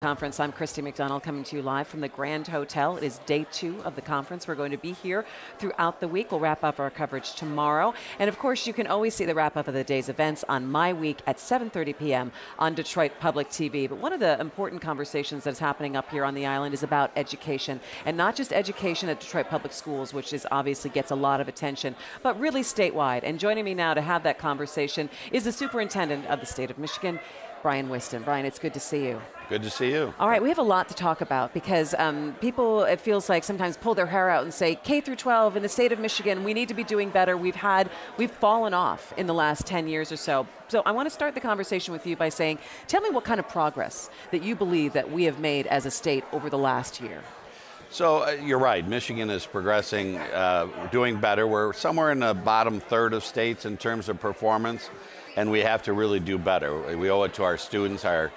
Conference. I'm Christy McDonald coming to you live from the Grand Hotel. It is day 2 of the conference. We're going to be here throughout the week. We'll wrap up our coverage tomorrow. And of course, you can always see the wrap up of the day's events on My Week at 7:30 p.m. on Detroit Public TV. But one of the important conversations that's happening up here on the island is about education, and not just education at Detroit Public Schools, which is obviously gets a lot of attention, but really statewide. And joining me now to have that conversation is the Superintendent of the state of Michigan, Brian Whiston. Brian, it's good to see you. Good to see you. All right, we have a lot to talk about because people, it feels like, sometimes pull their hair out and say, K through 12 in the state of Michigan, we need to be doing better. We've fallen off in the last 10 years or so. So I want to start the conversation with you by saying, tell me what kind of progress that you believe that we have made as a state over the last year. So you're right, Michigan is progressing, doing better. We're somewhere in the bottom third of states in terms of performance, and we have to really do better. We owe it to our students, our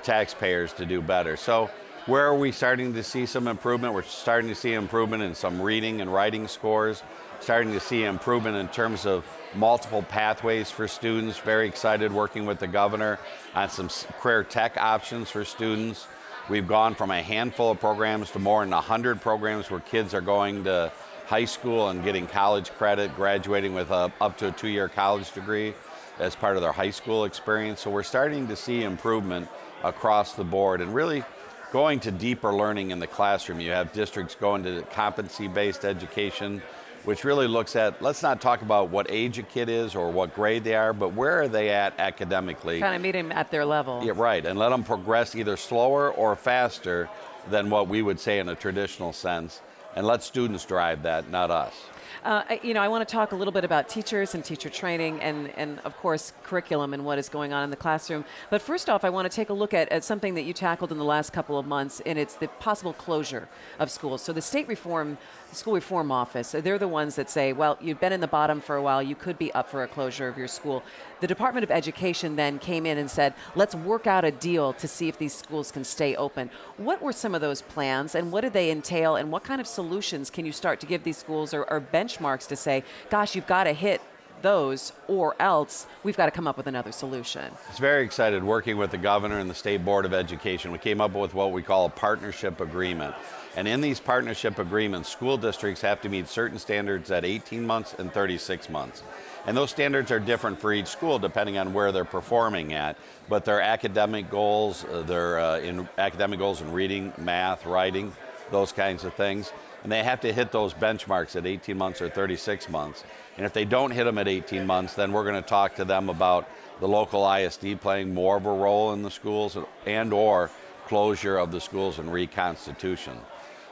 taxpayers to do better. So where are we starting to see some improvement? We're starting to see improvement in some reading and writing scores, starting to see improvement in terms of multiple pathways for students. Very excited working with the governor on some career tech options for students. We've gone from a handful of programs to more than 100 programs where kids are going to high school and getting college credit, graduating with up to a 2-year college degree as part of their high school experience. So we're starting to see improvement across the board and really going to deeper learning in the classroom. You have districts going to competency-based education, which really looks at, let's not talk about what age a kid is or what grade they are, but where are they at academically? Kind of meet them at their level. Yeah, right, and let them progress either slower or faster than what we would say in a traditional sense. And let students drive that, not us. I want to talk a little bit about teachers and teacher training and of course, curriculum and what is going on in the classroom. But first off, I want to take a look at something that you tackled in the last couple of months, and it's the possible closure of schools. So the School Reform Office, they're the ones that say, well, you've been in the bottom for a while, you could be up for a closure of your school. The Department of Education then came in and said, let's work out a deal to see if these schools can stay open. What were some of those plans, and what did they entail, and what kind of solutions can you start to give these schools, or benchmarks to say, gosh, you've got to hit those or else we've got to come up with another solution? It's very excited working with the governor and the State Board of Education. We came up with what we call a partnership agreement. And in these partnership agreements, school districts have to meet certain standards at 18 months and 36 months. And those standards are different for each school depending on where they're performing at. But their academic goals, academic goals in reading, math, writing, those kinds of things. And they have to hit those benchmarks at 18 months or 36 months. And if they don't hit them at 18 months, then we're going to talk to them about the local ISD playing more of a role in the schools and or closure of the schools and reconstitution.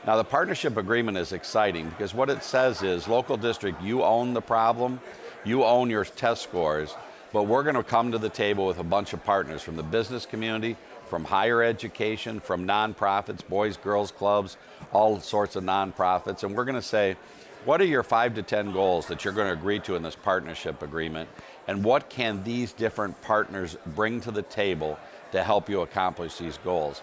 Now, the partnership agreement is exciting because what it says is, local district, you own the problem, you own your test scores, but we're going to come to the table with a bunch of partners from the business community, from higher education, from nonprofits, boys, girls clubs, all sorts of nonprofits, and we're going to say, what are your 5 to 10 goals that you're going to agree to in this partnership agreement, and what can these different partners bring to the table to help you accomplish these goals?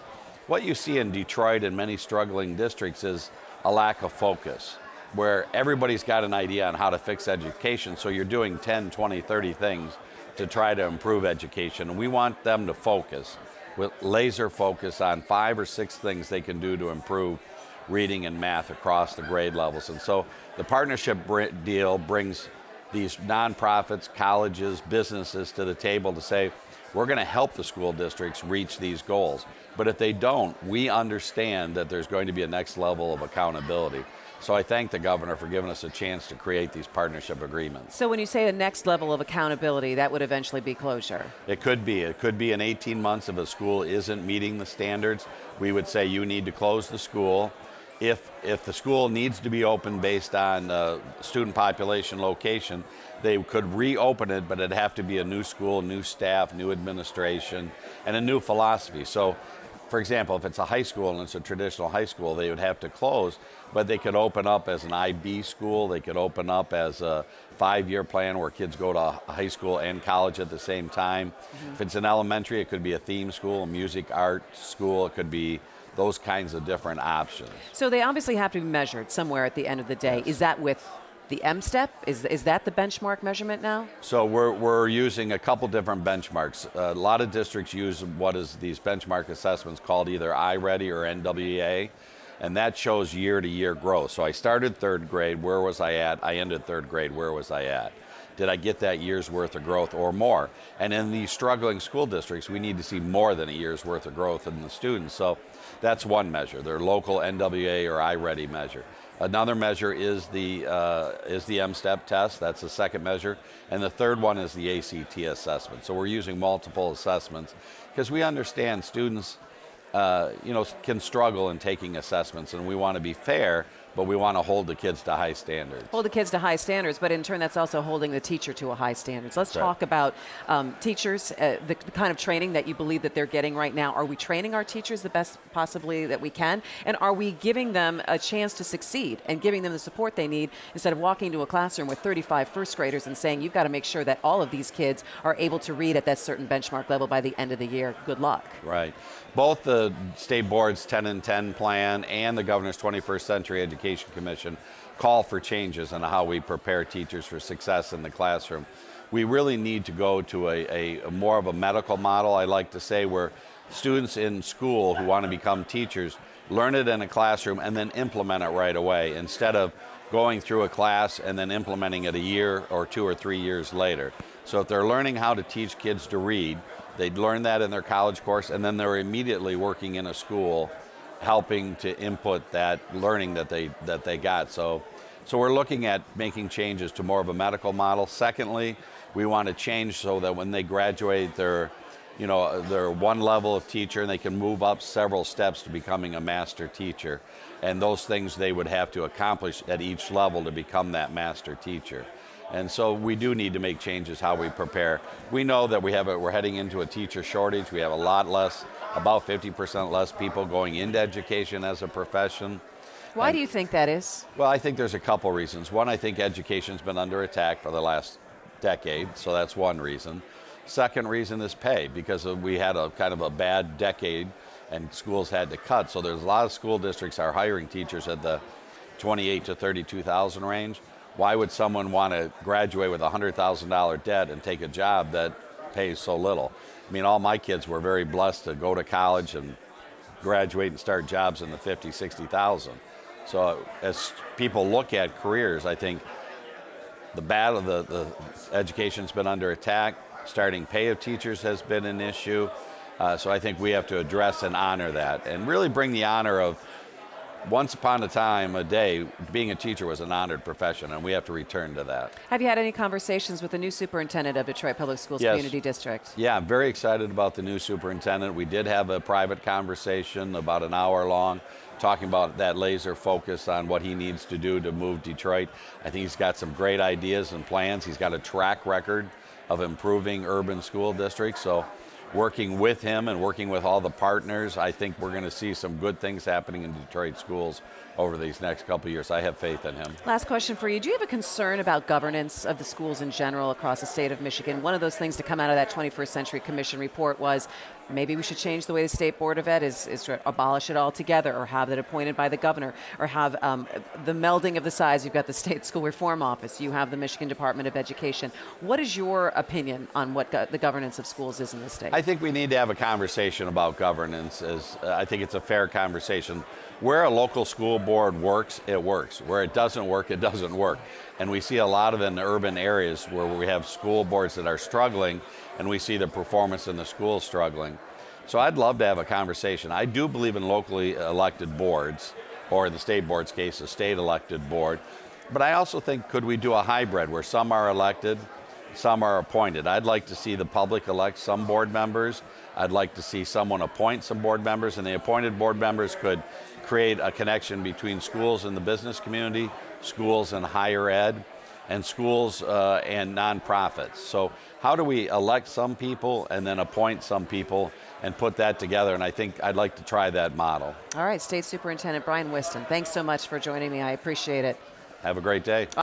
What you see in Detroit and many struggling districts is a lack of focus, where everybody's got an idea on how to fix education, so you're doing 10, 20, 30 things to try to improve education. And we want them to focus, with laser focus on 5 or 6 things they can do to improve reading and math across the grade levels. And so the partnership deal brings these nonprofits, colleges, businesses to the table to say, we're going to help the school districts reach these goals. But if they don't, we understand that there's going to be a next level of accountability. So I thank the governor for giving us a chance to create these partnership agreements. So when you say a next level of accountability, that would eventually be closure? It could be. It could be in 18 months if a school isn't meeting the standards. We would say you need to close the school. If the school needs to be open based on student population location, they could reopen it, but it'd have to be a new school, new staff, new administration, and a new philosophy. So, for example, if it's a high school and it's a traditional high school, they would have to close, but they could open up as an IB school. They could open up as a 5-year plan where kids go to high school and college at the same time. If it's an elementary, it could be a theme school, a music art school. It could be those kinds of different options. So they obviously have to be measured somewhere at the end of the day. Yes. Is that with the M-STEP? Is that the benchmark measurement now? So we're using a couple different benchmarks. A lot of districts use what is these benchmark assessments called either iReady or NWA, and that shows year-to-year growth. So I started third grade, where was I at? I ended third grade, where was I at? Did I get that year's worth of growth or more? And in these struggling school districts, we need to see more than a year's worth of growth in the students. So that's one measure, their local NWA or iReady measure. Another measure is the M-STEP test, that's the second measure. And the third one is the ACT assessment. So we're using multiple assessments because we understand students can struggle in taking assessments, and we want to be fair, but we want to hold the kids to high standards. Hold the kids to high standards, but in turn that's also holding the teacher to a high standards. Let's talk about teachers, the kind of training that you believe that they're getting right now. Are we training our teachers the best possibly that we can? And are we giving them a chance to succeed and giving them the support they need instead of walking into a classroom with 35 first graders and saying, you've got to make sure that all of these kids are able to read at that certain benchmark level by the end of the year. Good luck. Right. Both the State Board's 10 and 10 plan and the Governor's 21st Century Education Commission call for changes in how we prepare teachers for success in the classroom. We really need to go to a more of a medical model, I like to say, where students in school who want to become teachers learn it in a classroom and then implement it right away instead of going through a class and then implementing it a year or 2 or 3 years later. So if they're learning how to teach kids to read, they'd learn that in their college course, and then they're immediately working in a school helping to input that learning that they got. So we're looking at making changes to more of a medical model. Secondly, we want to change so that when they graduate, they're one level of teacher and they can move up several steps to becoming a master teacher. And those things they would have to accomplish at each level to become that master teacher. And so we do need to make changes how we prepare. We know that we're heading into a teacher shortage. We have a lot less, about 50% less people going into education as a profession. Why do you think that is? Well, I think there's a couple reasons. One, I think education's been under attack for the last decade, so that's one reason. Second reason is pay, because we had a kind of a bad decade and schools had to cut. So there's a lot of school districts are hiring teachers at the 28 to 32,000 range. Why would someone want to graduate with a $100,000 debt and take a job that pays so little? I mean, all my kids were very blessed to go to college and graduate and start jobs in the 50, 60,000. So as people look at careers, I think the education's been under attack. Starting pay of teachers has been an issue. So I think we have to address and honor that and really bring the honor of once upon a time, a day, being a teacher was an honored profession, and we have to return to that. Have you had any conversations with the new superintendent of Detroit Public Schools Community District? Yeah, I'm very excited about the new superintendent. We did have a private conversation about an hour long, talking about that laser focus on what he needs to do to move Detroit. I think he's got some great ideas and plans. He's got a track record of improving urban school districts. So working with him and working with all the partners, I think we're going to see some good things happening in Detroit schools over these next couple of years. I have faith in him. Last question for you. Do you have a concern about governance of the schools in general across the state of Michigan? One of those things to come out of that 21st Century Commission report was maybe we should change the way the State Board of Ed is to abolish it altogether, or have it appointed by the governor, or have the melding of the sides. You've got the State School Reform Office. You have the Michigan Department of Education. What is your opinion on what the governance of schools is in the state? I think we need to have a conversation about governance. I think it's a fair conversation. Where a local school board works, it works. Where it doesn't work, it doesn't work. And we see a lot of it in urban areas where we have school boards that are struggling, and we see the performance in the schools struggling. So I'd love to have a conversation. I do believe in locally elected boards, or in the state board's case, a state elected board. But I also think, could we do a hybrid where some are elected, some are appointed? I'd like to see the public elect some board members. I'd like to see someone appoint some board members, and the appointed board members could create a connection between schools and the business community, schools and higher ed, and schools and nonprofits. So how do we elect some people and then appoint some people and put that together? And I think I'd like to try that model. All right, State Superintendent Brian Whiston, thanks so much for joining me. I appreciate it. Have a great day.